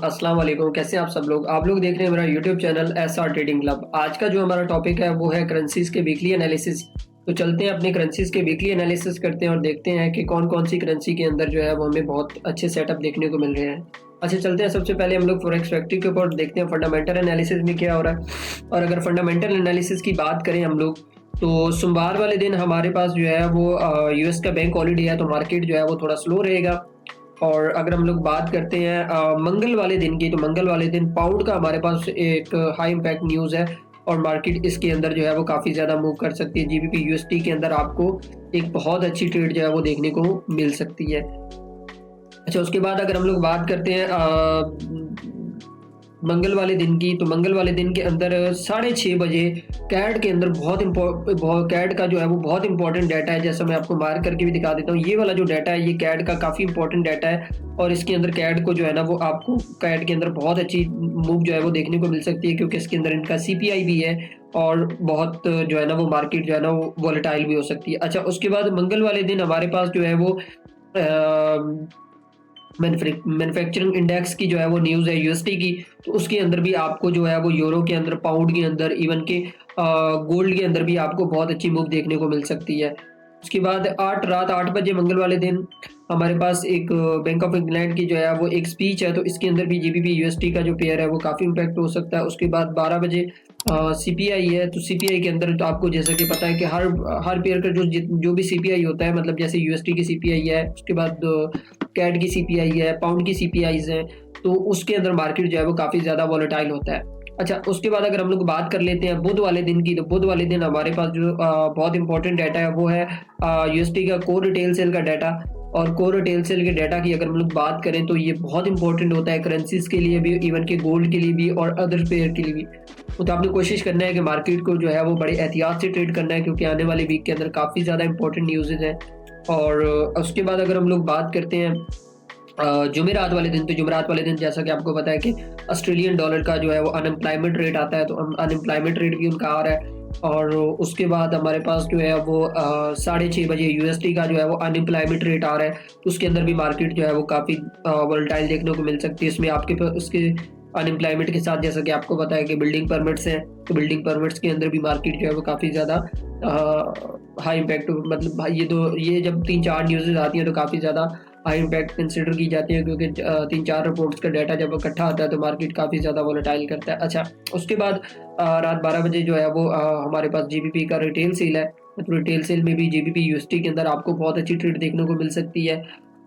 अस्सलाम वालेकुम। कैसे हैं आप सब लोग? आप लोग देख रहे हैं मेरा YouTube channel SR trading club. आज का जो हमारा टॉपिक है वो है करेंसीज़ के वीकली एनालिसिस। तो चलते हैं अपने करेंसीज़ के वीकली एनालिसिस करते हैं और देखते हैं कि कौन-कौन सी करेंसी के अंदर जो है वो हमें बहुत अच्छे सेटअप देखने को मिल रहे हैं। अच्छा, चलते हैं सबसे पहले हम लोग फॉरेक्स फैक्ट्री के ऊपर देखते हैं फंडामेंटल एनालिसिस में क्या हो रहा है। और अगर फंडामेंटल एनालिसिस की बात करें हम लोग, तो सोमवार वाले दिन हमारे पास जो है वो यूएस का बैंक हॉलिडे है, तो मार्केट जो है वो थोड़ा स्लो रहेगा। और अगर हम लोग बात करते हैं मंगल वाले दिन की, तो मंगल वाले दिन पाउंड का हमारे पास एक हाई इम्पैक्ट न्यूज़ है और मार्केट इसके अंदर जो है वो काफ़ी ज़्यादा मूव कर सकती है। जीबीपी यूएसडी के अंदर आपको एक बहुत अच्छी ट्रेड जो है वो देखने को मिल सकती है। अच्छा, उसके बाद अगर हम लोग बात करते हैं मंगल वाले दिन की, तो मंगल वाले दिन के अंदर 6:30 बजे कैड के अंदर कैड का जो है वो बहुत इंपॉर्टेंट डाटा है। जैसा मैं आपको मार्क करके भी दिखा देता हूँ, ये वाला जो डाटा है ये कैड का काफ़ी इंपॉर्टेंट डाटा है और इसके अंदर कैड को जो है ना वो आपको कैड के अंदर बहुत अच्छी मूव जो है वो देखने को मिल सकती है, क्योंकि इसके अंदर इनका सीपीआई भी है और बहुत जो है ना वो मार्केट जो है ना वो वॉलेटाइल भी हो सकती है। अच्छा, उसके बाद मंगल वाले दिन हमारे पास जो है वो मैन्युफैक्चरिंग इंडेक्स की जो है वो न्यूज़ है यूएसडी की, तो उसके अंदर भी आपको जो है वो यूरो के अंदर, पाउंड के अंदर, इवन के गोल्ड के अंदर भी आपको बहुत अच्छी मूव देखने को मिल सकती है। उसके बाद रात 8 बजे मंगल वाले दिन हमारे पास एक बैंक ऑफ इंग्लैंड की जो है वो एक स्पीच है, तो इसके अंदर भी जीबीपी यूएसडी का जो पेयर है वो काफ़ी इम्पैक्ट हो सकता है। उसके बाद 12 बजे सीपीआई है, तो सीपीआई के अंदर तो आपको जैसा कि पता है कि हर पेयर का जो भी सीपीआई होता है, मतलब जैसे यूएसडी की सीपीआई है, उसके बाद कैड की सीपीआई है, पाउंड की सीपीआईज़ हैं, तो उसके अंदर मार्केट जो है वो काफ़ी ज़्यादा वॉलेटाइल होता है। अच्छा, उसके बाद अगर हम लोग बात कर लेते हैं बुध वाले दिन की, तो बुध वाले दिन हमारे पास जो बहुत इंपॉर्टेंट डाटा है वो है यूएसडी का कोर रिटेल सेल का डाटा। और कोर रिटेल सेल के डाटा की अगर हम लोग बात करें तो ये बहुत इंपॉर्टेंट होता है करेंसीज के लिए भी, इवन के गोल्ड के लिए भी और अदर पेयर के लिए भी। तो आपने कोशिश करना है कि मार्केट को जो है वो बड़े एहतियात से ट्रेड करना है, क्योंकि आने वाले वीक के अंदर काफ़ी ज़्यादा इंपॉर्टेंट न्यूज़ हैं। और उसके बाद अगर हम लोग बात करते हैं जुमेरात वाले दिन, तो जुमेरात वाले दिन जैसा कि आपको पता है कि ऑस्ट्रेलियन डॉलर का जो है वो अनएम्प्लॉयमेंट रेट आता है, तो अनएम्प्लॉयमेंट रेट भी उनका आ रहा है। और उसके बाद हमारे पास जो है वो 6:30 बजे यूएसडी का जो है वो अनएम्प्लॉयमेंट रेट आ रहा है, तो उसके अंदर भी मार्केट जो है वो काफ़ी वोलेटाइल देखने को मिल सकती है। इसमें आपके उसके अनएम्प्लॉयमेंट के साथ जैसा कि आपको पता है कि बिल्डिंग परमिट्स हैं, तो बिल्डिंग परमिट्स के अंदर भी मार्केट जो है वो काफ़ी ज़्यादा हाई इम्पैक्ट, मतलब ये जब 3-4 न्यूज़ेज़ आती हैं तो काफ़ी ज़्यादा हाई इम्पैक्ट कंसिडर की जाती है, क्योंकि 3-4 रिपोर्ट्स का डाटा जब इकट्ठा आता है तो मार्केट काफ़ी ज़्यादा वोलेटाइल करता है। अच्छा, उसके बाद रात 12 बजे जो है वो हमारे पास जीबीपी का रिटेल सेल है, तो रिटेल सेल में भी जीबीपी यूएसडी के अंदर आपको बहुत अच्छी ट्रेड देखने को मिल सकती है।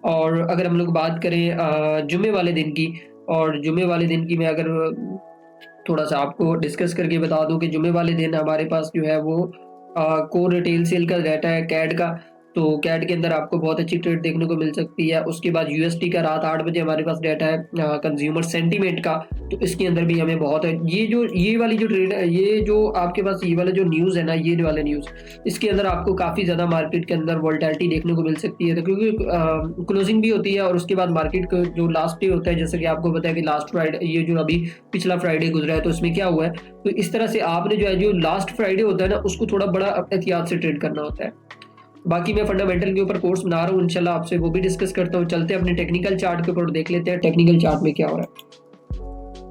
और अगर हम लोग बात करें जुम्मे वाले दिन की, और जुम्मे वाले दिन की मैं अगर थोड़ा-सा आपको डिस्कस करके बता दूँ कि जुम्मे वाले दिन हमारे पास जो है वो कोर रिटेल सेल का डाटा है कैड का, तो कैड के अंदर आपको बहुत अच्छी ट्रेड देखने को मिल सकती है। उसके बाद यूएसडी का रात 8 बजे हमारे पास डाटा है कंज्यूमर सेंटीमेंट का, तो इसके अंदर भी हमें बहुत है ये वाली जो ट्रेड है, ये जो आपके पास ये वाला जो न्यूज़ है ना, ये वाला न्यूज़, इसके अंदर आपको काफ़ी ज़्यादा मार्केट के अंदर वोलेटिलिटी देखने को मिल सकती है। तो क्योंकि क्लोजिंग भी होती है और उसके बाद मार्केट का जो लास्ट डे होता है, जैसे कि आपको पता है कि लास्ट फ्राइडे, ये जो अभी पिछला फ्राइडे गुजरा है, तो इसमें क्या हुआ है, तो इस तरह से आपने जो है जो लास्ट फ्राइडे होता है ना, उसको थोड़ा बड़ा एहतियात से ट्रेड करना होता है। बाकी मैं फंडामेंटल के ऊपर कोर्स बना रहा हूँ, इंशाल्लाह आपसे वो भी डिस्कस करता हूँ। चलते हैं अपने टेक्निकल चार्ट के ऊपर, देख लेते हैं टेक्निकल चार्ट में क्या हो रहा है।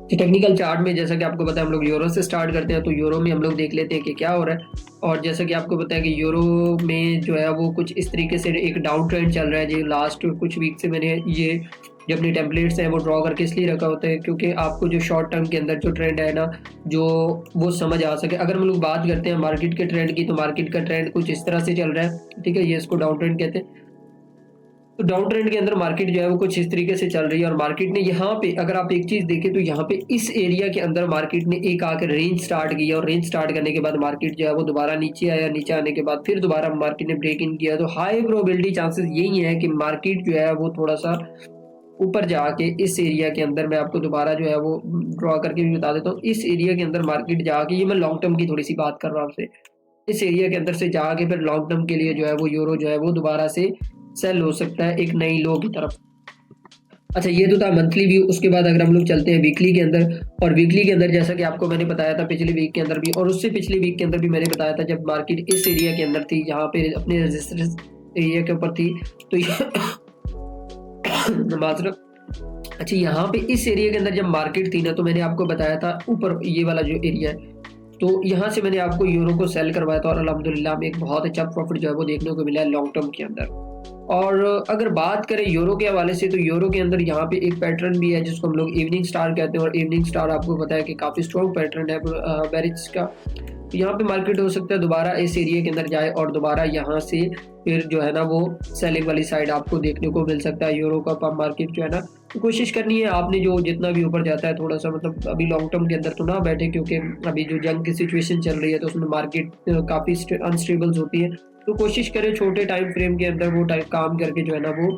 तो टेक्निकल चार्ट में जैसा कि आपको पता है हम लोग यूरो से स्टार्ट करते हैं, तो यूरो में हम लोग देख लेते हैं कि क्या हो रहा है। और जैसा कि आपको पता है कि यूरो में जो है वो कुछ इस तरीके से एक डाउन ट्रेंड चल रहा है। जी, लास्ट कुछ वीक से मैंने ये जो अपने टेम्पलेट्स हैं वो ड्रॉ करके इसलिए रखा होता है, क्योंकि आपको जो शॉर्ट टर्म के अंदर जो ट्रेंड है ना, जो वो समझ आ सके। अगर हम लोग बात करते हैं मार्केट के ट्रेंड की, तो मार्केट का ट्रेंड कुछ इस तरह से चल रहा है, ठीक है, ये इसको डाउन ट्रेंड कहते हैं। तो डाउन ट्रेंड के अंदर मार्केट जो है वो कुछ इस तरीके से चल रही है, और मार्केट ने यहाँ पे अगर आप एक चीज़ देखें तो यहाँ पे इस एरिया के अंदर मार्केट ने एक आकर रेंज स्टार्ट की, और रेंज स्टार्ट करने के बाद मार्केट जो है वो दोबारा नीचे आया, नीचे आने के बाद फिर दोबारा मार्केट ने ब्रेक इन किया। तो हाई प्रोबेबिलिटी चांसेस यही है कि मार्केट जो है वो थोड़ा सा ऊपर जाके इस एरिया के अंदर, मैं आपको दोबारा जो है वो ड्रॉ करके भी बता देता हूँ, इस एरिया के अंदर मार्केट जाके, ये मैं लॉन्ग टर्म की थोड़ी सी बात कर रहा हूँ आपसे, इस एरिया के अंदर से जाके फिर लॉन्ग टर्म के लिए जो है वो यूरो जो है वो दोबारा से सेल हो सकता है एक नई लो की तरफ। अच्छा, ये तो था मंथली व्यू। उसके बाद अगर हम लोग चलते हैं वीकली के अंदर, और वीकली के अंदर जैसा कि आपको मैंने बताया था पिछले वीक के अंदर भी, और उससे पिछले वीक के अंदर भी मैंने बताया था, जब मार्केट इस एरिया के अंदर थी, यहाँ पे अपने रेजिस्टेंस एरिया के ऊपर थी, तो ये माजरत अच्छा, यहाँ पे इस एरिया के अंदर जब मार्केट थी ना, तो मैंने आपको बताया था ऊपर ये वाला जो एरिया है, तो यहाँ से मैंने आपको यूरो को सेल करवाया था और अल्हम्दुलिल्लाह में एक बहुत अच्छा प्रॉफिट जो है वो देखने को मिला है लॉन्ग टर्म के अंदर। और अगर बात करें यूरो के हवाले से, तो यूरो के अंदर यहाँ पे एक पैटर्न भी है जिसको हम लोग इवनिंग स्टार कहते हैं, और इवनिंग स्टार आपको पता है कि काफ़ी स्ट्रॉन्ग पैटर्न है बेरिज का। तो यहाँ पे मार्केट हो सकता है दोबारा इस एरिया के अंदर जाए और दोबारा यहाँ से फिर जो है ना वो सेलिंग वाली साइड आपको देखने को मिल सकता है यूरो का पम्प मार्केट जो है ना। तो कोशिश करनी है आपने, जो जितना भी ऊपर जाता है थोड़ा सा, मतलब अभी लॉन्ग टर्म के अंदर तो ना बैठे, क्योंकि अभी जो जंग की सिचुएशन चल रही है तो उसमें मार्केट काफ़ी अनस्टेबल्स होती है। तो कोशिश करें छोटे टाइम फ्रेम के अंदर वो टाइम काम करके जो है ना वो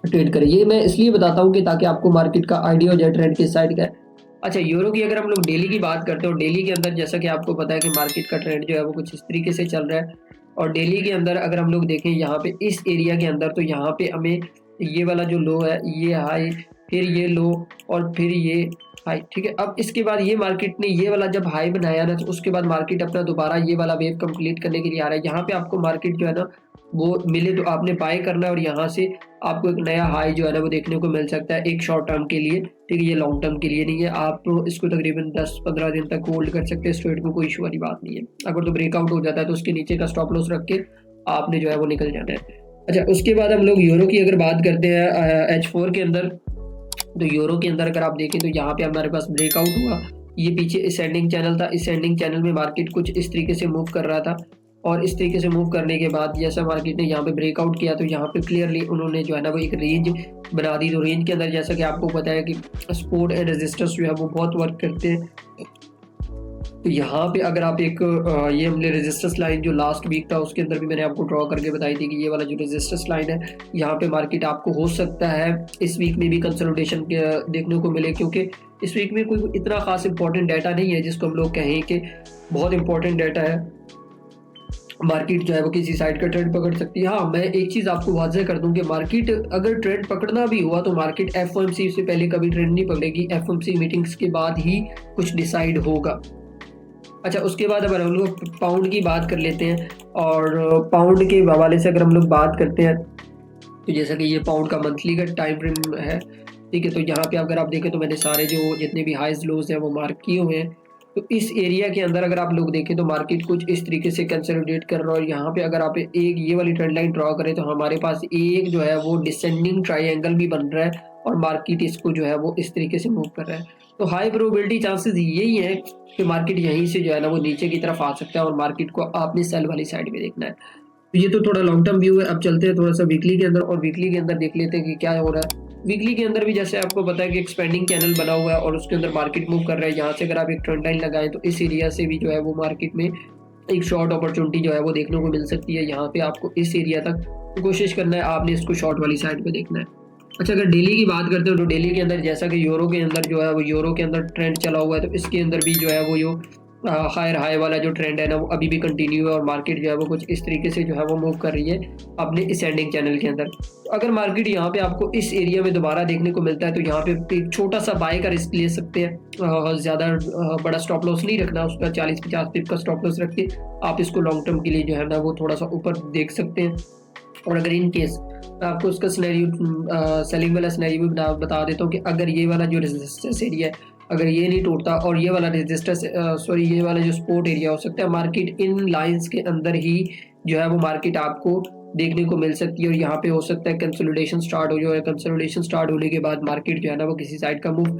ट्रेड करें। ये मैं इसलिए बताता हूँ कि ताकि आपको मार्केट का आइडिया हो जाए ट्रेंड किस साइड का है। अच्छा, यूरो की अगर हम लोग डेली की बात करते हो, डेली के अंदर जैसा कि आपको पता है कि मार्केट का ट्रेंड जो है वो कुछ इस तरीके से चल रहा है। और डेली के अंदर अगर हम लोग देखें यहाँ पे इस एरिया के अंदर, तो यहाँ पे हमें ये वाला जो लो है, ये हाई, फिर ये लो और फिर ये हाई, ठीक है। अब इसके बाद ये मार्केट ने ये वाला जब हाई बनाया ना, तो उसके बाद मार्केट अपना दोबारा ये वाला वेव कंप्लीट करने के लिए आ रहा है। यहाँ पे आपको मार्केट जो है ना वो मिले तो आपने बाय करना है, और यहाँ से आपको एक नया हाई जो है ना वो देखने को मिल सकता है एक शॉर्ट टर्म के लिए, ठीक है। ये लॉन्ग टर्म के लिए नहीं है, आप इसको तकरीबन 10-15 दिन तक होल्ड कर सकते हैं, इस ट्रेड में कोई इशू वाली बात नहीं है। अगर तो ब्रेकआउट हो जाता है तो उसके नीचे का स्टॉप लॉस रख के आपने जो है वो निकल जाना है। अच्छा, उसके बाद हम लोग यूरो की अगर बात करते हैं H4 के अंदर, तो यूरो के अंदर अगर आप देखें तो यहाँ पे हमारे पास ब्रेकआउट हुआ, ये पीछे असेंडिंग चैनल था, असेंडिंग चैनल में मार्केट कुछ इस तरीके से मूव कर रहा था, और इस तरीके से मूव करने के बाद जैसा मार्केट ने यहाँ पे ब्रेकआउट किया, तो यहाँ पे क्लियरली उन्होंने जो है ना वो एक रेंज बना दी। तो रेंज के अंदर जैसा कि आपको पता है कि सपोर्ट एंड रेजिस्टेंस जो है वो बहुत वर्क करते हैं। तो यहाँ पे अगर आप एक ये हमने रेजिस्टेंस लाइन जो लास्ट वीक था उसके अंदर भी मैंने आपको ड्रॉ करके बताई थी कि ये वाला जो रेजिस्टेंस लाइन है, यहाँ पे मार्केट आपको हो सकता है इस वीक में भी कंसोलिडेशन देखने को मिले, क्योंकि इस वीक में कोई इतना खास इंपॉर्टेंट डाटा नहीं है जिसको हम लोग कहें कि बहुत इंपॉर्टेंट डाटा है, मार्केट जो है वो किसी साइड का ट्रेंड पकड़ सकती है। हाँ, मैं एक चीज़ आपको वाज़ह कर दूं कि मार्केट अगर ट्रेंड पकड़ना भी हुआ तो मार्केट एफओएमसी से पहले कभी ट्रेंड नहीं पकड़ेगी, एफओएमसी मीटिंग्स के बाद ही कुछ डिसाइड होगा। अच्छा, उसके बाद अगर हम लोग पाउंड की बात कर लेते हैं, और पाउंड के हवाले से अगर हम लोग बात करते हैं, तो जैसा कि ये पाउंड का मंथली का टाइम फ्रेम है, ठीक है। तो यहाँ पे अगर आप देखें तो मैंने सारे जो जितने भी हाइज लोज हैं वो मार्क किए हुए हैं। तो इस एरिया के अंदर अगर आप लोग देखें तो मार्केट कुछ इस तरीके से कंसोलिडेट कर रहा है, और यहाँ पे अगर आप एक ये वाली ट्रेंड लाइन ड्रॉ करें तो हमारे पास एक जो है वो डिसेंडिंग ट्राइंगल भी बन रहा है, और मार्केट इसको जो है वो इस तरीके से मूव कर रहा है। तो हाई प्रोबेबिलिटी चांसेस यही है कि मार्केट यहीं से जो है ना वो नीचे की तरफ आ सकता है, और मार्केट को आपने सेल वाली साइड में देखना है। तो ये तो थोड़ा लॉन्ग टर्म व्यू है। अब चलते हैं थोड़ा सा वीकली के अंदर, और वीकली के अंदर देख लेते हैं कि क्या हो रहा है। वीकली के अंदर भी जैसे आपको पता है कि एक्सपेंडिंग चैनल बना हुआ है और उसके अंदर मार्केट मूव कर रहा है। यहाँ से अगर आप एक ट्रेंड लाइन लगाएं तो इस एरिया से भी जो है वो मार्केट में एक शॉर्ट अपॉर्चुनिटी जो है वो देखने को मिल सकती है। यहाँ पे आपको इस एरिया तक तो कोशिश करना है, आपने इसको शॉर्ट वाली साइड पे देखना है। अच्छा, अगर डेली की बात करते हो तो डेली के अंदर जैसा कि यूरो के अंदर जो है वो यूरो के अंदर ट्रेंड चला हुआ है, तो इसके अंदर भी जो है वो जो हायर हाई वाला जो ट्रेंड है ना वो अभी भी कंटिन्यू है, और मार्केट जो है वो कुछ इस तरीके से जो है वो मूव कर रही है अपने असेंडिंग चैनल के अंदर। तो अगर मार्केट यहाँ पे आपको इस एरिया में दोबारा देखने को मिलता है तो यहाँ पे एक छोटा सा बाय का रिस्क ले सकते हैं, ज़्यादा बड़ा स्टॉप लॉस नहीं रखना उसका, 40-50 पिप का स्टॉप लॉस रख के आप इसको लॉन्ग टर्म के लिए जो है ना वो थोड़ा सा ऊपर देख सकते हैं। और अगर इन केस आपको उसका सिनेरियो सेलिंग वाला सिनेरियो भी बता देता हूँ कि अगर ये वाला जो रेजिस्टेंस एरिया है अगर ये नहीं टूटता, और ये वाला रेजिस्टेंस ये वाला जो सपोर्ट एरिया हो सकता है, मार्केट इन लाइंस के अंदर ही जो है वो मार्केट आपको देखने को मिल सकती है। और यहाँ पे हो सकता है कंसोलिडेशन स्टार्ट हो जाए, कंसोलिडेशन स्टार्ट होने के बाद मार्केट जो है ना वो किसी साइड का मूव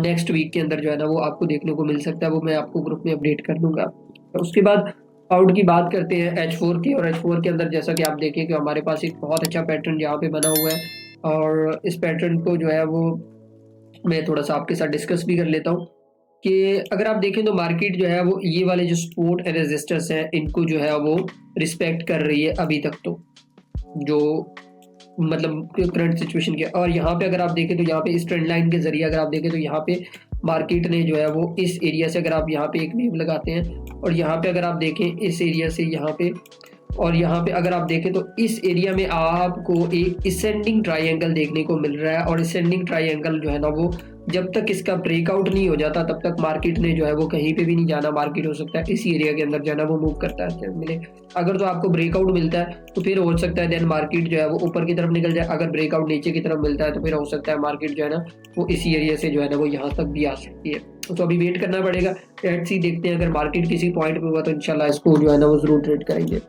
नेक्स्ट वीक के अंदर जो है ना वो आपको देखने को मिल सकता है, वो मैं आपको ग्रुप में अपडेट कर दूंगा। तो उसके बाद आउट की बात करते हैं H4 की, और H4 के अंदर जैसा कि आप देखें कि हमारे पास एक बहुत अच्छा पैटर्न यहाँ पे बना हुआ है, और इस पैटर्न को जो है वो मैं थोड़ा सा आपके साथ डिस्कस भी कर लेता हूँ कि अगर आप देखें तो मार्केट जो है वो ये वाले जो सपोर्ट एंड रेजिस्टेंस है इनको जो है वो रिस्पेक्ट कर रही है अभी तक, तो जो मतलब करंट सिचुएशन के। और यहाँ पे अगर आप देखें तो यहाँ पे इस ट्रेंड लाइन के जरिए अगर आप देखें तो यहाँ पे मार्केट ने जो है वो इस एरिया से अगर आप यहाँ पे एक वेव लगाते हैं, और यहाँ पे अगर आप देखें इस एरिया से यहाँ पे, और यहाँ पे अगर आप देखें तो इस एरिया में आपको एक असेंडिंग ट्राइंगल देखने को मिल रहा है, और असेंडिंग ट्राइंगल जो है ना वो जब तक इसका ब्रेकआउट नहीं हो जाता तब तक मार्केट ने जो है वो कहीं पे भी नहीं जाना। मार्केट हो सकता है इसी एरिया के अंदर जो है ना वो मूव करता है मिले। अगर तो आपको ब्रेकआउट मिलता है तो फिर हो सकता है देन मार्केट जो है वो ऊपर की तरफ निकल जाए। अगर ब्रेकआउट नीचे की तरफ मिलता है तो फिर हो सकता है मार्केट जो है ना वो इसी एरिया से जो है ना वो यहाँ तक भी आ सकती है। तो अभी वेट करना पड़ेगा। लेट्स सी, देखते हैं अगर मार्केट किसी पॉइंट पे हुआ तो इंशाल्लाह इसको जो है ना वो जरूर ट्रेड करेंगे।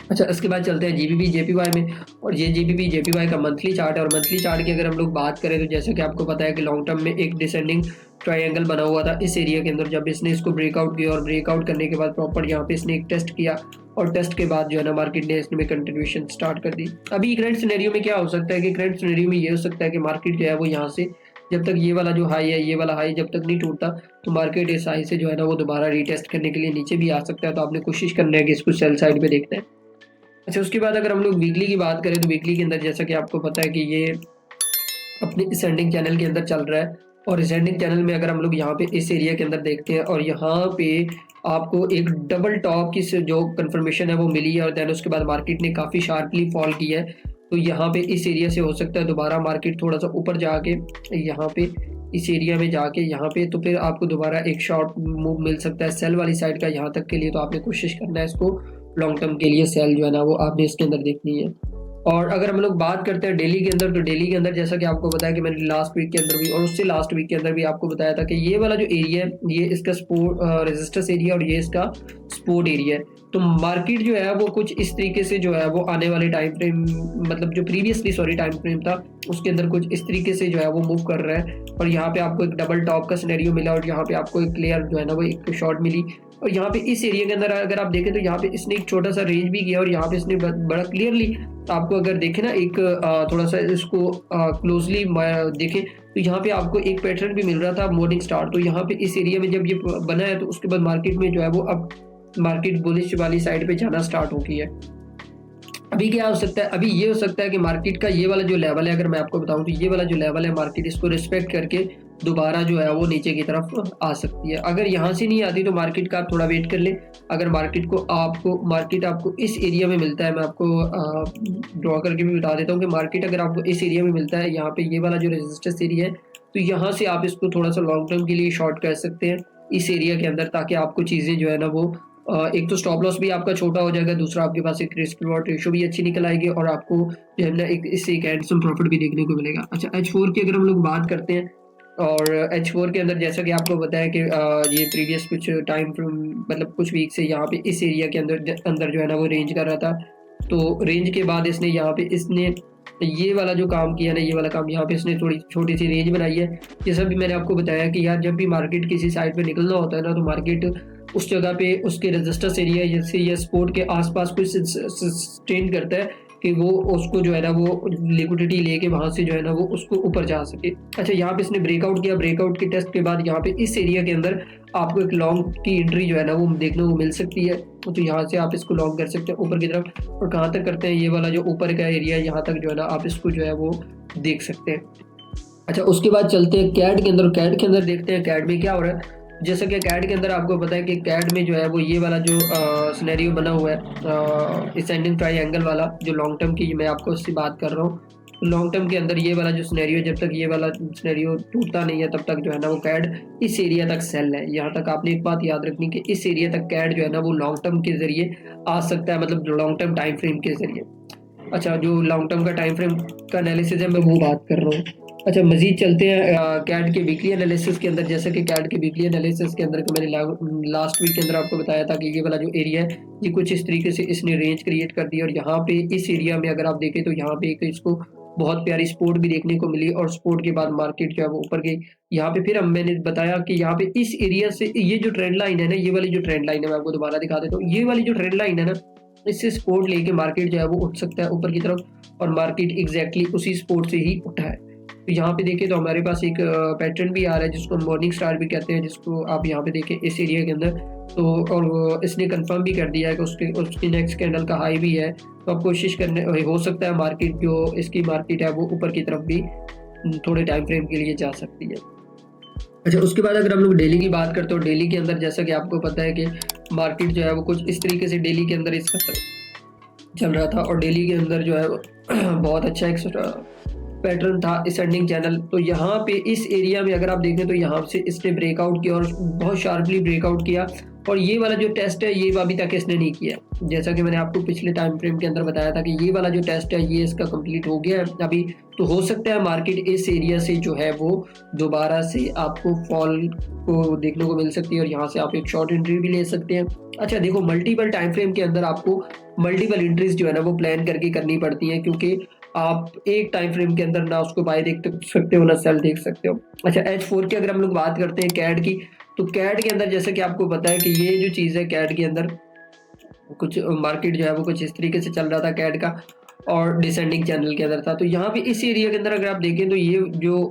अच्छा, इसके बाद चलते हैं जीबीपी जेपीवाई में। और ये जीबीपी जेपीवाई का मंथली चार्ट है। और मंथली चार्ट की अगर हम लोग बात करें तो जैसे कि आपको पता है कि लॉन्ग टर्म में एक डिसेंडिंग ट्रायंगल बना हुआ था इस एरिया के अंदर। जब इसने इसको ब्रेकआउट किया और ब्रेकआउट करने के बाद प्रॉपर यहाँ पे इसने एक टेस्ट किया और टेस्ट के बाद जो है ना मार्केट ने इसमें कंटिन्यूएशन स्टार्ट कर दी। अभी करंट सिनेरियो में क्या हो सकता है कि करंट सिनेरियो में ये हो सकता है कि मार्केट जो है वो यहाँ से जब तक ये वाला जो हाई है, ये वाला हाई जब तक नहीं टूटता तो मार्केट इस हाई से जो है ना वो दोबारा रीटेस्ट करने के लिए नीचे भी आ सकता है। तो आपने कोशिश करना है कि इसको सेल साइड पे देखते हैं। अच्छा, उसके बाद अगर हम लोग वीकली की बात करें तो वीकली के अंदर जैसा कि आपको पता है कि ये अपने असेंडिंग चैनल के अंदर चल रहा है। और असेंडिंग चैनल में अगर हम लोग यहाँ पे इस एरिया के अंदर देखते हैं और यहाँ पे आपको एक डबल टॉप की जो कंफर्मेशन है वो मिली है और देन उसके बाद मार्केट ने काफ़ी शार्पली फॉल किया है। तो यहाँ पे इस एरिया से हो सकता है दोबारा मार्केट थोड़ा सा ऊपर जाके यहाँ पे इस एरिया में जाके यहाँ पे तो फिर आपको दोबारा एक शॉर्ट मूव मिल सकता है सेल वाली साइड का यहाँ तक के लिए। तो आपने कोशिश करना है इसको लॉन्ग टर्म के लिए सेल जो है ना वो आपने इसके अंदर देखनी है। और अगर हम लोग बात करते हैं डेली के अंदर तो डेली के अंदर जैसा कि आपको बताया कि मैंने लास्ट वीक के अंदर भी और उससे लास्ट वीक के अंदर भी आपको बताया था कि ये वाला जो एरिया है ये इसका स्पोर्ट रेजिस्टेंस एरिया और ये इसका सपोर्ट एरिया है। तो मार्केट जो है वो कुछ इस तरीके से जो है वो आने वाले टाइम फ्रेम मतलब जो प्रीवियसली टाइम फ्रेम था उसके अंदर कुछ इस तरीके से जो है वो मूव कर रहा है। और यहाँ पे आपको एक डबल टॉप का सिनेरियो मिला और यहाँ पे आपको एक क्लियर जो है ना वो एक शॉर्ट मिली। और यहाँ पे इस एरिया के अंदर अगर आप देखें तो यहाँ पे इसने एक छोटा सा रेंज भी किया और यहाँ पे इसने बड़ा क्लियरली आपको अगर देखें ना एक थोड़ा सा इसको क्लोजली देखें तो यहाँ पे आपको एक पैटर्न भी मिल रहा था मॉर्निंग स्टार। तो यहाँ पे इस एरिया में जब ये बना है तो उसके बाद मार्केट में जो है वो अब मार्केट बुलिश वाली साइड पे जाना स्टार्ट हो गई है। अभी क्या हो सकता है, अभी ये हो सकता है कि मार्केट का ये वाला जो लेवल है अगर मैं आपको बताऊं तो ये वाला जो लेवल है मार्केट इसको रिस्पेक्ट करके दोबारा जो है वो नीचे की तरफ आ सकती है। अगर यहाँ से नहीं आती तो मार्केट का आप थोड़ा वेट कर ले। अगर मार्केट आपको इस एरिया में मिलता है, मैं आपको ड्रॉ करके भी बता देता हूँ कि मार्केट अगर आपको इस एरिया में मिलता है यहाँ पे ये वाला जो रेजिस्टेंस एरिया है तो यहाँ से आप इसको थोड़ा सा लॉन्ग टर्म के लिए शॉर्ट कर सकते हैं इस एरिया के अंदर, ताकि आपको चीज़ें जो है ना वो एक तो स्टॉप लॉस भी आपका छोटा हो जाएगा, दूसरा आपके पास एक रिस्क रिवॉर्ड रेशो भी अच्छी निकल आएगी और आपको जो है ना इससे एक हैंडसम प्रॉफिट भी देखने को मिलेगा। अच्छा, H4 की अगर हम लोग बात करते हैं और H4 के अंदर जैसा कि आपको बताया कि ये प्रीवियस कुछ टाइम मतलब कुछ वीक से यहाँ पे इस एरिया के अंदर जो है ना वो रेंज कर रहा था। तो रेंज के बाद इसने यहाँ पे इसने ये वाला जो काम किया ना, ये वाला काम यहाँ पे इसने थोड़ी छोटी सी रेंज बनाई है। जैसा भी मैंने आपको बताया कि यार जब भी मार्केट किसी साइड पे निकलना होता है ना तो मार्केट उस जगह पे उसके रेजिस्टेंस एरिया जैसे या सपोर्ट के आसपास कुछ सस्टेन करता है कि वो उसको जो है ना वो लिक्विडिटी लेके वहां से जो है ना वो उसको ऊपर जा सके। अच्छा, यहाँ पे इसने ब्रेकआउट किया, ब्रेकआउट के टेस्ट के बाद यहाँ पे इस एरिया के अंदर आपको एक लॉन्ग की एंट्री जो है ना वो देखने को मिल सकती है। तो यहाँ से आप इसको लॉन्ग कर सकते हैं ऊपर की तरफ। और कहाँ तक करते हैं, ये वाला जो ऊपर का एरिया यहाँ तक जो है ना आप इसको जो है वो देख सकते हैं। अच्छा, उसके बाद चलते हैं कैड के अंदर। कैड के अंदर देखते हैं कैड में क्या हो रहा है। जैसा कि कैड के अंदर आपको पता है कि कैड में जो है वो ये वाला जो सिनेरियो बना हुआ है असेंडिंग ट्रायंगल वाला जो लॉन्ग टर्म की मैं आपको उससे बात कर रहा हूँ। लॉन्ग टर्म के अंदर ये वाला जो सिनेरियो जब तक ये वाला सिनेरियो टूटता नहीं है तब तक जो है ना वो कैड इस एरिया तक सेल है। यहाँ तक आपने एक बात याद रखनी कि इस एरिया तक कैड जो है ना वो लॉन्ग टर्म के जरिए आ सकता है, मतलब लॉन्ग टर्म टाइम फ्रेम के जरिए। अच्छा, जो लॉन्ग टर्म का टाइम फ्रेम का एनालिसिस है मैं वो बात कर रहा हूँ। अच्छा, मजीद चलते हैं कैड के वीकली एनालिसिस के अंदर। जैसे कि कैड के वीकली एनालिसिस के अंदर मैंने लास्ट वीक के अंदर आपको बताया था कि ये वाला जो एरिया है ये कुछ इस तरीके से इसने रेंज क्रिएट कर दी और यहाँ पे इस एरिया में अगर आप देखें तो यहाँ पे एक इसको बहुत प्यारी सपोर्ट भी देखने को मिली और सपोर्ट के बाद मार्केट जो है वो ऊपर गई। यहाँ पे फिर मैंने बताया कि यहाँ पे इस एरिया से ये जो ट्रेंड लाइन है ना, ये वाली जो ट्रेंड लाइन है मैं आपको दोबारा दिखा देता हूँ। ये वाली जो ट्रेंड लाइन है ना, इससे सपोर्ट लेके मार्केट जो है वो उठ सकता है ऊपर की तरफ और मार्केट एग्जैक्टली उसी सपोर्ट से ही उठा है। तो यहाँ पे देखें तो हमारे पास एक पैटर्न भी आ रहा है जिसको मॉर्निंग स्टार भी कहते हैं, जिसको आप यहाँ पे देखें इस एरिया के अंदर। तो और इसने कंफर्म भी कर दिया है कि उसकी नेक्स्ट कैंडल का हाई भी है। तो आप कोशिश करने हो सकता है मार्केट जो इसकी मार्केट है वो ऊपर की तरफ भी थोड़े टाइम फ्रेम के लिए जा सकती है। अच्छा, उसके बाद अगर हम लोग डेली की बात करते हो, डेली के अंदर जैसा कि आपको पता है कि मार्केट जो है वो कुछ इस तरीके से डेली के अंदर इसका चल रहा था और डेली के अंदर जो है बहुत अच्छा एक पैटर्न था असेंडिंग चैनल, तो यहाँ पे इस एरिया में अगर आप देखें तो यहाँ से इसने ब्रेकआउट किया और बहुत शार्पली ब्रेकआउट किया, और ये वाला जो टेस्ट है ये अभी तक इसने नहीं किया। जैसा कि मैंने आपको पिछले टाइम फ्रेम के अंदर बताया था कि ये वाला जो टेस्ट है ये इसका कंप्लीट हो गया है अभी, तो हो सकता है मार्केट इस एरिया से जो है वो दोबारा से आपको फॉल को देखने को मिल सकती है, और यहाँ से आप एक शॉर्ट एंट्री भी ले सकते हैं। अच्छा देखो, मल्टीपल टाइम फ्रेम के अंदर आपको मल्टीपल एंट्रीज जो है ना वो प्लान करके करनी पड़ती हैं, क्योंकि आप एक टाइम फ्रेम के अंदर ना उसको बाय देख सकते हो ना सेल देख सकते हो। अच्छा H4 की अगर हम लोग बात करते हैं कैड की, तो कैड के अंदर जैसा कि आपको पता है कि ये जो चीज़ है कैड के अंदर कुछ मार्केट जो है वो कुछ इस तरीके से चल रहा था कैड का, और डिसेंडिंग चैनल के अंदर था। तो यहाँ पे इस एरिया के अंदर अगर आप देखें तो ये जो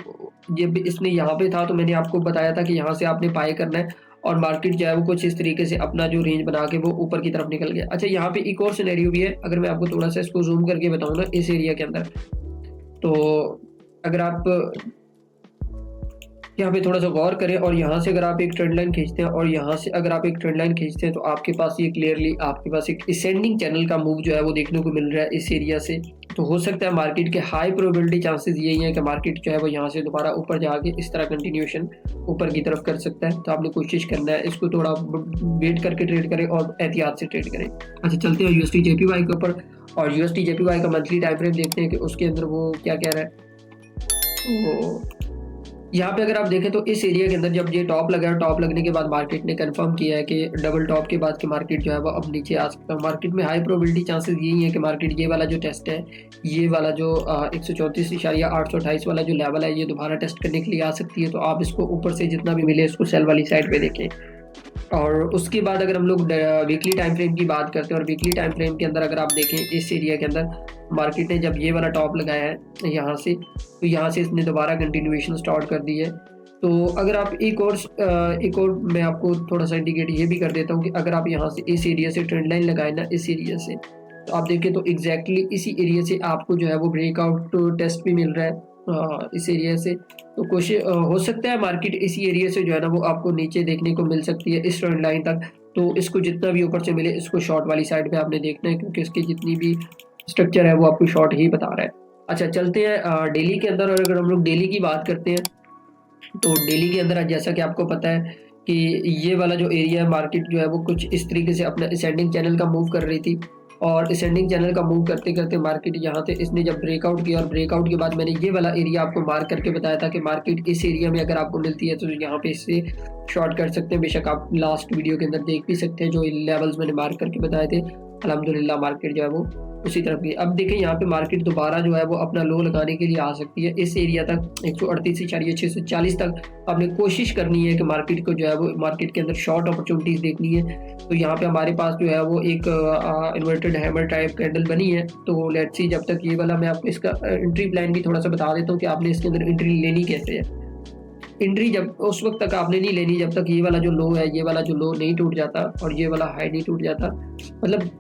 जब इसने यहाँ पे था तो मैंने आपको बताया था कि यहाँ से आपने बाय करना है, और मार्केट जो है वो कुछ इस तरीके से अपना जो रेंज बना के वो ऊपर की तरफ निकल गया। अच्छा यहाँ पे एक और सिनेरियो भी है, अगर मैं आपको थोड़ा सा इसको जूम करके बताऊँ ना इस एरिया के अंदर, तो अगर आप यहाँ पे थोड़ा सा गौर करें और यहाँ से अगर आप एक ट्रेंड लाइन खींचते हैं और यहाँ से अगर आप एक ट्रेंड लाइन खींचते हैं तो आपके पास ये क्लियरली आपके पास एक असेंडिंग चैनल का मूव जो है वो देखने को मिल रहा है इस एरिया से। तो हो सकता है मार्केट के हाई प्रोबेबिलिटी चांसेस यही है कि मार्केट जो है वो यहाँ से दोबारा ऊपर जाके इस तरह कंटिन्यूएशन ऊपर की तरफ कर सकता है। तो आपने कोशिश करना है इसको थोड़ा वेट करके ट्रेड करें और एहतियात से ट्रेड करें। अच्छा चलते हैं यूएसडी जेपीवाई के ऊपर, और यूएसडी जेपीवाई का मंथली टाइम फ्रेम देखते हैं कि उसके अंदर वो क्या कह रहा है। वो यहाँ पे अगर आप देखें तो इस एरिया के अंदर जब ये टॉप लगा है, टॉप लगने के बाद मार्केट ने कंफर्म किया है कि डबल टॉप के बाद कि मार्केट जो है वो अब नीचे आ सकता है। मार्केट में हाई प्रोबेबिलिटी चांसेस यही है कि मार्केट ये वाला जो टेस्ट है, ये वाला जो 134.828 वाला जो लेवल है ये दोबारा टेस्ट करने के लिए आ सकती है। तो आप इसको ऊपर से जितना भी मिले इसको सेल वाली साइड पे देखें। और उसके बाद अगर हम लोग वीकली टाइम फ्रेम की बात करते हैं, और वीकली टाइम फ्रेम के अंदर अगर आप देखें इस एरिया के अंदर मार्केट ने जब ये वाला टॉप लगाया है यहाँ से, तो यहाँ से इसने दोबारा कंटिन्यूएशन स्टार्ट कर दी है। तो अगर आप एक और मैं आपको थोड़ा सा इंडिकेट ये भी कर देता हूँ कि अगर आप यहाँ से इस एरिया से ट्रेंड लाइन लगाए ना इस एरिया से, तो आप देखें तो एग्जैक्टली इसी एरिया से आपको जो है वो ब्रेकआउट टेस्ट भी मिल रहा है इस एरिया से। तो कोशिश हो सकता है मार्केट इसी एरिया से जो है ना वो आपको नीचे देखने को मिल सकती है इस ट्रेंड लाइन तक। तो इसको जितना भी ऊपर से मिले इसको शॉर्ट वाली साइड पे आपने देखना है, क्योंकि इसकी जितनी भी स्ट्रक्चर है वो आपको शॉर्ट ही बता रहा है। अच्छा चलते हैं डेली के अंदर, और अगर हम लोग डेली की बात करते हैं तो डेली के अंदर जैसा कि आपको पता है कि ये वाला जो एरिया है मार्केट जो है वो कुछ इस तरीके से अपना असेंडिंग चैनल का मूव कर रही थी, और असेंडिंग चैनल का मूव करते करते मार्केट यहाँ से इसने जब ब्रेकआउट किया, और ब्रेकआउट के बाद मैंने ये वाला एरिया आपको मार्क करके बताया था कि मार्केट इस एरिया में अगर आपको मिलती है तो यहाँ पे इससे शॉर्ट कर सकते हैं। बेशक आप लास्ट वीडियो के अंदर देख भी सकते हैं जो लेवल्स मैंने मार्क करके बताए थे। अल्हम्दुलिल्लाह मार्केट जो है वो उसी तरफ की। अब देखें यहाँ पे मार्केट दोबारा जो है वो अपना लो लगाने के लिए आ सकती है इस एरिया तक 138.640 तक। आपने कोशिश करनी है कि मार्केट को जो है वो मार्केट के अंदर शॉर्ट अपॉर्चुनिटीज देखनी है। तो यहाँ पे हमारे पास जो है वो एक इन्वर्टेड हैमर टाइप कैंडल बनी है। तो लेट्स सी, जब तक ये वाला मैं आपको इसका एंट्री प्लान भी थोड़ा सा बता देता हूँ कि आपने इसके अंदर एंट्री लेनी कैसे है। एंट्री जब उस वक्त तक आपने नहीं लेनी जब तक ये वाला जो लो है, ये वाला जो लो नहीं टूट जाता और ये वाला हाई नहीं टूट जाता। मतलब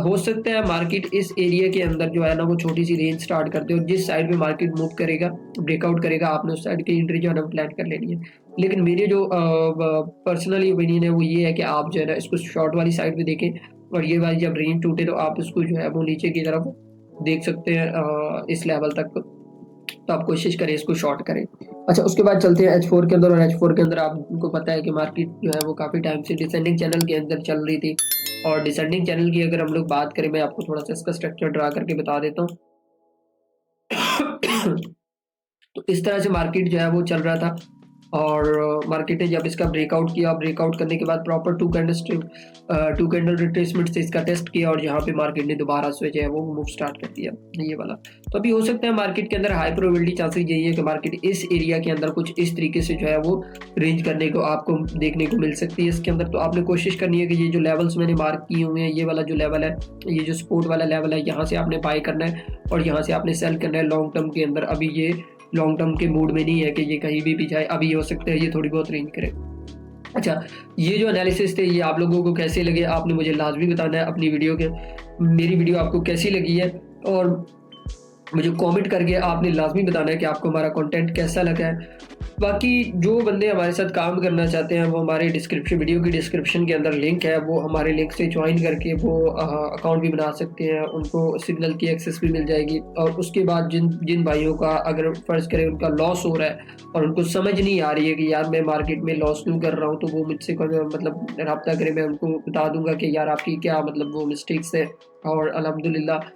हो सकता है मार्केट इस एरिया के अंदर जो है ना वो छोटी सी रेंज स्टार्ट करते हो, जिस साइड पे मार्केट मूव करेगा ब्रेकआउट करेगा आपने उस साइड की एंट्री जो है ना प्लान कर लेनी है। लेकिन मेरी जो पर्सनली ओपिनियन है वो ये है कि आप जो है ना इसको शॉर्ट वाली साइड पे देखें, और ये वाली जब रेंज टूटे तो आप इसको जो है वो नीचे की तरफ देख सकते हैं इस लेवल तक। तो आप कोशिश करें इसको शॉर्ट करें। अच्छा उसके बाद चलते हैं H4 के अंदर, और H4 के अंदर आपको पता है कि मार्केट जो है वो काफ़ी टाइम से डिसेंडिंग चैनल के अंदर चल रही थी। और डिसेंडिंग चैनल की अगर हम लोग बात करें, मैं आपको थोड़ा सा इसका स्ट्रक्चर ड्रा करके बता देता हूँ। तो इस तरह से मार्केट जो है वो चल रहा था, और मार्केट ने जब इसका ब्रेकआउट किया, ब्रेकआउट करने के बाद प्रॉपर टू कैंडल रिट्रेसमेंट से इसका टेस्ट किया, और यहाँ पे मार्केट ने दोबारा से जो है वो मूव स्टार्ट कर दिया ये वाला। तो अभी हो सकता है मार्केट के अंदर हाई प्रोबेबिलिटी चांसेस यही है कि मार्केट इस एरिया के अंदर कुछ इस तरीके से जो है वो रेंज करने को आपको देखने को मिल सकती है इसके अंदर। तो आपने कोशिश करनी है कि ये जो लेवल्स मैंने मार्क किए हुए हैं, ये वाला जो लेवल है, ये जो सपोर्ट वाला लेवल है, यहाँ से आपने बाय करना है और यहाँ से आपने सेल करना है लॉन्ग टर्म के अंदर। अभी ये लॉन्ग टर्म के मूड में नहीं है कि ये कहीं भी जाए, अभी हो सकता है ये थोड़ी बहुत रेंज करे। अच्छा ये जो एनालिसिस थे ये आप लोगों को कैसे लगे आपने मुझे लाजमी बताना है अपनी वीडियो के। मेरी वीडियो आपको कैसी लगी है और मुझे कमेंट करके आपने लाजमी बताना है कि आपको हमारा कंटेंट कैसा लगा है। बाकी जो बंदे हमारे साथ काम करना चाहते हैं वो हमारे वीडियो की डिस्क्रिप्शन के अंदर लिंक है, वो हमारे लिंक से ज्वाइन करके वो अकाउंट भी बना सकते हैं, उनको सिग्नल की एक्सेस भी मिल जाएगी। और उसके बाद जिन जिन भाइयों का अगर फ़र्ज़ करें उनका लॉस हो रहा है और उनको समझ नहीं आ रही है कि यार मैं मार्केट में लॉस क्यों कर रहा हूँ, तो वो मुझसे मतलब राब्ता करें, मैं उनको बता दूँगा कि यार आपकी क्या मतलब वो मिस्टेक्स है। और अल्हम्दुलिल्लाह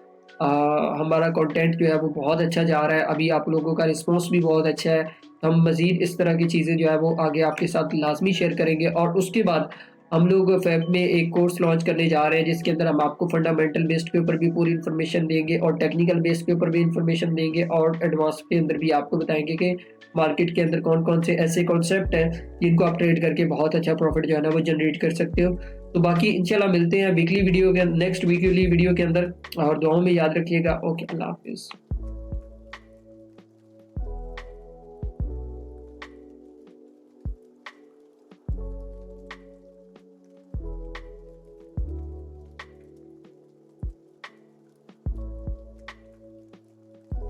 हमारा कंटेंट जो है वो बहुत अच्छा जा रहा है, अभी आप लोगों का रिस्पॉन्स भी बहुत अच्छा है। हम मज़ीद इस तरह की चीज़ें जो है वो आगे आपके साथ लाज़मी शेयर करेंगे। और उसके बाद हम लोग फ़ेब में एक कोर्स लॉन्च करने जा रहे हैं, जिसके अंदर हम आपको फंडामेंटल बेस्ड के ऊपर भी पूरी इन्फॉर्मेशन देंगे और टेक्निकल बेस्ड के ऊपर भी इन्फॉर्मेशन देंगे और एडवांस के अंदर भी आपको बताएँगे कि मार्केट के अंदर कौन-कौन से ऐसे कॉन्सेप्ट हैं, जिनको आप ट्रेड करके बहुत अच्छा प्रॉफ़िट जो है ना वो जनरेट कर सकते हो। तो बाकी इंशाल्लाह मिलते हैं नेक्स्ट वीकली वीडियो के अंदर और दुआओं में याद रखिएगा। ओके, अल्लाह हाफ़िज़।